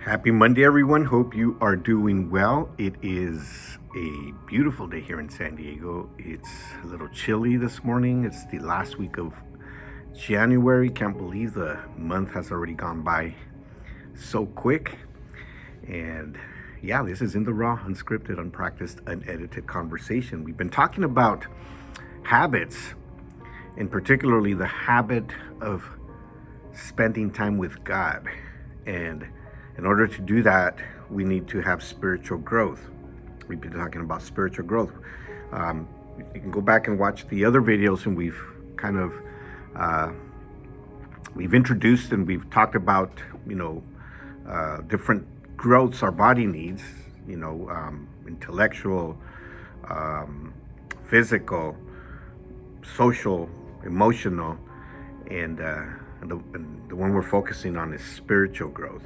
Happy Monday, everyone. Hope you are doing well. It is a beautiful day here in San Diego. It's a little chilly this morning. It's the last week of January. Can't believe the month has already gone by so quick. And yeah, this is In the Raw, unscripted, unpracticed, unedited conversation. We've been talking about habits, and particularly the habit of spending time with God. And in order to do that, we need to have spiritual growth. We've been talking about spiritual growth. You can go back and watch the other videos, and we've kind of we've introduced and we've talked about different growths our body needs. Intellectual, physical, social, emotional, and the one we're focusing on is spiritual growth.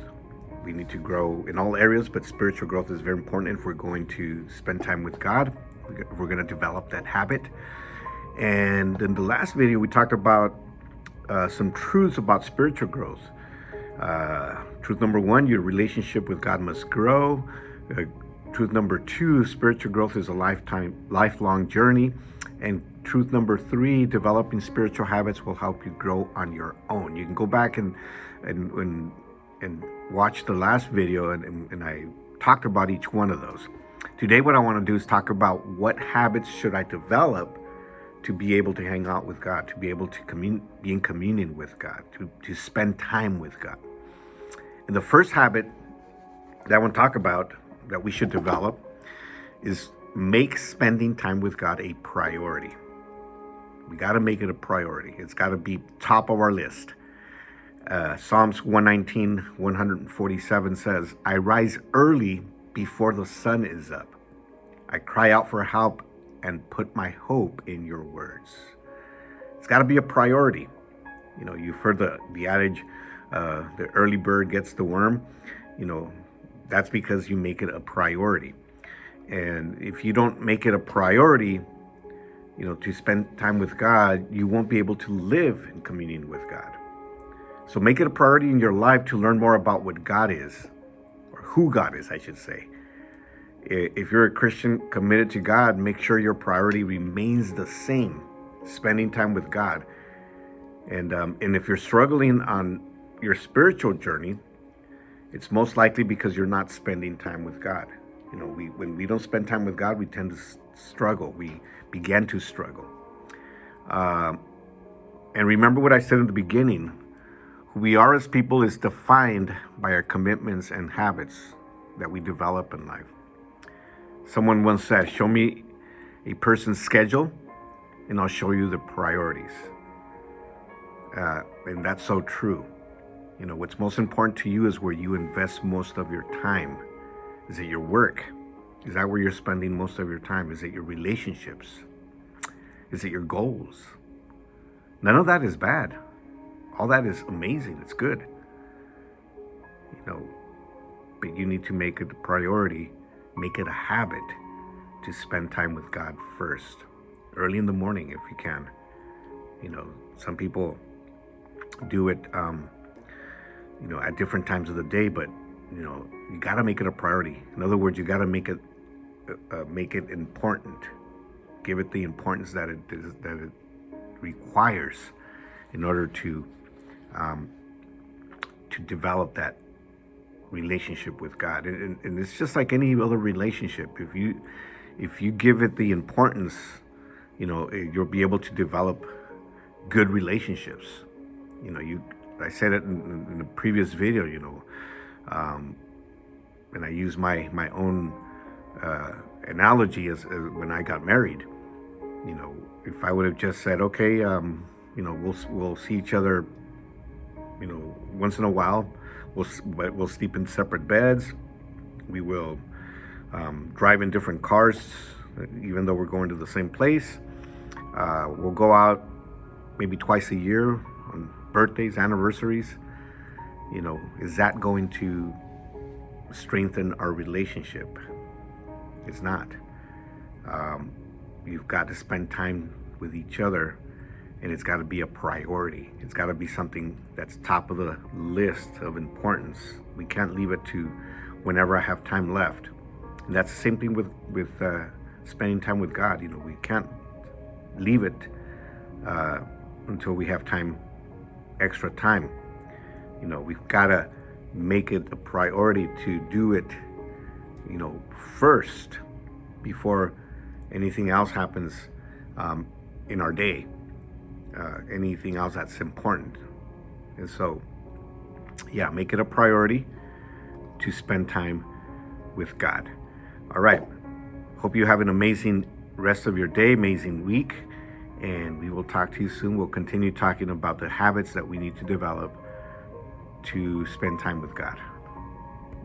We need to grow in all areas, but spiritual growth is very important if we're going to spend time with God. We're going to develop that habit. And in the last video, we talked about some truths about spiritual growth. Truth number one, your relationship with God must grow. Truth number two, spiritual growth is a lifelong journey. And truth number three, developing spiritual habits will help you grow on your own. You can go back and watch the last video, and I talked about each one of those. Today, what I want to do is talk about what habits should I develop to be able to hang out with God, to be able to be in communion with God, to spend time with God. And the first habit that I want to talk about that we should develop is make spending time with God a priority. We got to make it a priority. It's got to be top of our list. Psalms 119, 147 says, I rise early before the sun is up. I cry out for help and put my hope in your words. It's got to be a priority. You've heard the adage, the early bird gets the worm. That's because you make it a priority. And if you don't make it a priority, to spend time with God, you won't be able to live in communion with God. So make it a priority in your life to learn more about what God is, or who God is, I should say. If you're a Christian committed to God, make sure your priority remains the same, spending time with God. And if you're struggling on your spiritual journey, it's most likely because you're not spending time with God. When we don't spend time with God, we tend to struggle. We begin to struggle. And remember what I said in the beginning. Who we are as people is defined by our commitments and habits that we develop in life. Someone once said, show me a person's schedule and I'll show you the priorities. And that's so true. What's most important to you is where you invest most of your time. Is it your work? Is that where you're spending most of your time? Is it your relationships? Is it your goals? None of that is bad. All that is amazing. It's good. But you need to make it a priority, make it a habit to spend time with God first. Early in the morning, if you can. Some people do it, at different times of the day, but, you got to make it a priority. In other words, you got to make it important. Give it the importance that it requires in order to develop that relationship with God. And it's just like any other relationship. If you give it the importance, you'll be able to develop good relationships. I said it in the previous video, and I use my own analogy as when I got married. If I would have just said, okay, we'll see each other, once in a while. We'll sleep in separate beds. We will drive in different cars, even though we're going to the same place. We'll go out maybe twice a year on birthdays, anniversaries. Is that going to strengthen our relationship? It's not. You've got to spend time with each other and it's got to be a priority. It's got to be something that's top of the list of importance. We can't leave it to whenever I have time left. And that's the same thing with spending time with God. We can't leave it until we have extra time. We've got to make it a priority to do it, first before anything else happens in our day, anything else that's important. And so, yeah, make it a priority to spend time with God. All right. Hope you have an amazing rest of your day, amazing week, and we will talk to you soon. We'll continue talking about the habits that we need to develop to spend time with God.